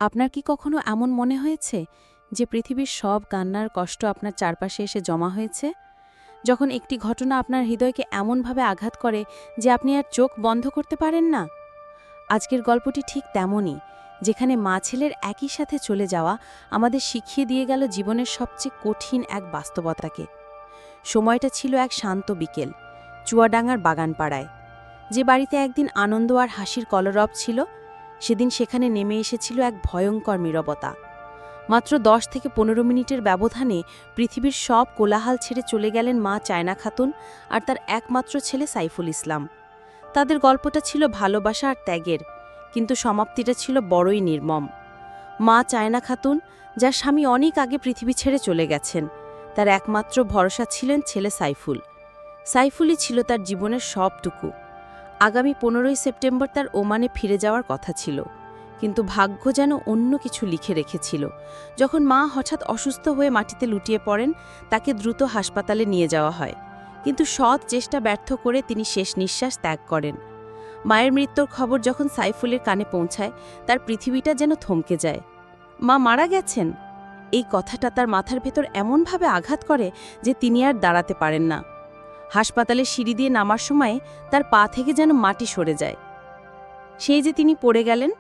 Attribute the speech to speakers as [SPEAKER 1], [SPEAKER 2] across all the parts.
[SPEAKER 1] আপনার কি কখনো এমন মনে হয়েছে যে পৃথিবীর সব কান্নার কষ্ট আপনার চারপাশে এসে জমা হয়েছে? যখন একটি ঘটনা আপনার হৃদয়কে এমনভাবে আঘাত করে যে আপনি আর চোখ বন্ধ করতে পারেন না? আজকের গল্পটি ঠিক তেমনই, যেখানে মা ছেলের একই সাথে চলে যাওয়া আমাদের শিখিয়ে দিয়ে গেল জীবনের সবচেয়ে কঠিন এক বাস্তবতাকে। সময়টা ছিল এক শান্ত বিকেল, চুয়াডাঙ্গার বাগানপাড়ায়। যে বাড়িতে একদিন আনন্দ আর হাসির কলরব ছিল, সেদিন সেখানে নেমে এসেছিল এক ভয়ঙ্কর নীরবতা। মাত্র ১০ থেকে ১৫ মিনিটের ব্যবধানে পৃথিবীর সব কোলাহল ছেড়ে চলে গেলেন মা চায়না খাতুন আর তার একমাত্র ছেলে সাইফুল ইসলাম। তাদের গল্পটা ছিল ভালোবাসা আর ত্যাগের, কিন্তু সমাপ্তিটা ছিল বড়ই নির্মম। মা চায়না খাতুন, যার স্বামী অনেক আগে পৃথিবী ছেড়ে চলে গেছেন, তার একমাত্র ভরসা ছিলেন ছেলে সাইফুল। সাইফুলই ছিল তার জীবনের সবটুকু। আগামী ১৫ই সেপ্টেম্বর তার ওমানে ফিরে যাওয়ার কথা ছিল, কিন্তু ভাগ্য যেন অন্য কিছু লিখে রেখেছিল। যখন মা হঠাৎ অসুস্থ হয়ে মাটিতে লুটিয়ে পড়েন, তাকে দ্রুত হাসপাতালে নিয়ে যাওয়া হয়, কিন্তু সৎ চেষ্টা ব্যর্থ করে তিনি শেষ নিঃশ্বাস ত্যাগ করেন। মায়ের মৃত্যুর খবর যখন সাইফুলের কানে পৌঁছায়, তার পৃথিবীটা যেন থমকে যায়। মা মারা গেছেন, এই কথাটা তার মাথার ভেতর এমনভাবে আঘাত করে যে তিনি আর দাঁড়াতে পারেন না। হাসপাতালে সিঁড়ি দিয়ে নামার সময় তার পা থেকে যেন মাটি সরে যায়। সেই যে তিনি পড়ে গেলেন,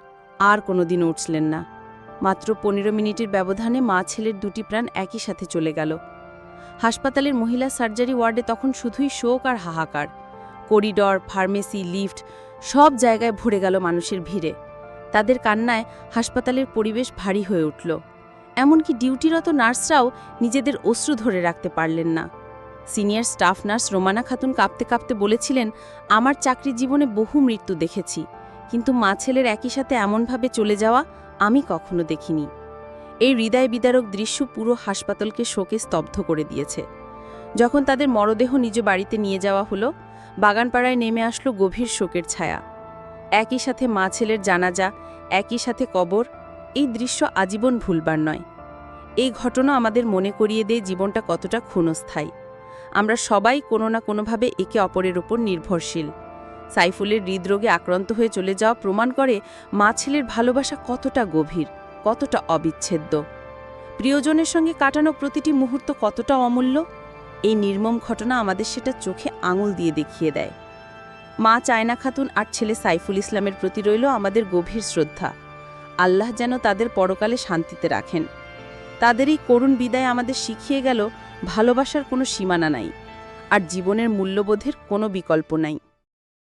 [SPEAKER 1] আর কোনোদিন উঠলেন না। মাত্র ১৫ মিনিটের ব্যবধানে মা ছেলের দুটি প্রাণ একই সাথে চলে গেল। হাসপাতালের মহিলা সার্জারি ওয়ার্ডে তখন শুধুই শোক আর হাহাকার। করিডর, ফার্মেসি, লিফট সব জায়গায় ভরে গেল মানুষের ভিড়ে। তাদের কান্নায় হাসপাতালের পরিবেশ ভারী হয়ে উঠল। এমনকি ডিউটিরত নার্সরাও নিজেদের অশ্রু ধরে রাখতে পারলেন না। Senior staff nurse Romana Khatun কাঁপতে কাঁপতে বলেছিলেন, আমার চাকরি জীবনে বহু মৃত্যু দেখেছি, কিন্তু মা ছেলের একই সাথে এমনভাবে চলে যাওয়া আমি কখনো দেখিনি। এই হৃদয় বিদারক দৃশ্য পুরো হাসপাতালকে শোকে স্তব্ধ করে দিয়েছে। যখন তাদের মরদেহ নিজ বাড়িতে নিয়ে যাওয়া হলো, বাগানপাড়ায় নেমে আসলো গভীর শোকের ছায়া। একই সাথে মা ছেলের জানাজা, একই সাথে কবর। এই দৃশ্য আজীবন ভুলবার নয়। এই ঘটনা আমাদের মনে করিয়ে দেয় জীবনটা কতটা ক্ষণস্থায়ী। আমরা সবাই কোনো না কোনোভাবে একে অপরের ওপর নির্ভরশীল। সাইফুলের হৃদরোগে আক্রান্ত হয়ে চলে যাওয়া প্রমাণ করে মা ছেলের ভালোবাসা কতটা গভীর, কতটা অবিচ্ছেদ্য। প্রিয়জনের সঙ্গে কাটানো প্রতিটি মুহূর্ত কতটা অমূল্য। এই নির্মম ঘটনা আমাদের সেটা চোখে আঙুল দিয়ে দেখিয়ে দেয়। মা চায়না খাতুন আর ছেলে সাইফুল ইসলামের প্রতি রইল আমাদের গভীর শ্রদ্ধা। আল্লাহ যেন তাদের পরকালে শান্তিতে রাখেন। তাদের এই করুণ বিদায় আমাদের শিখিয়ে গেল, ভালোবাসার কোনো সীমানা নাই, আর জীবনের মূল্যবোধের কোনো বিকল্প নাই।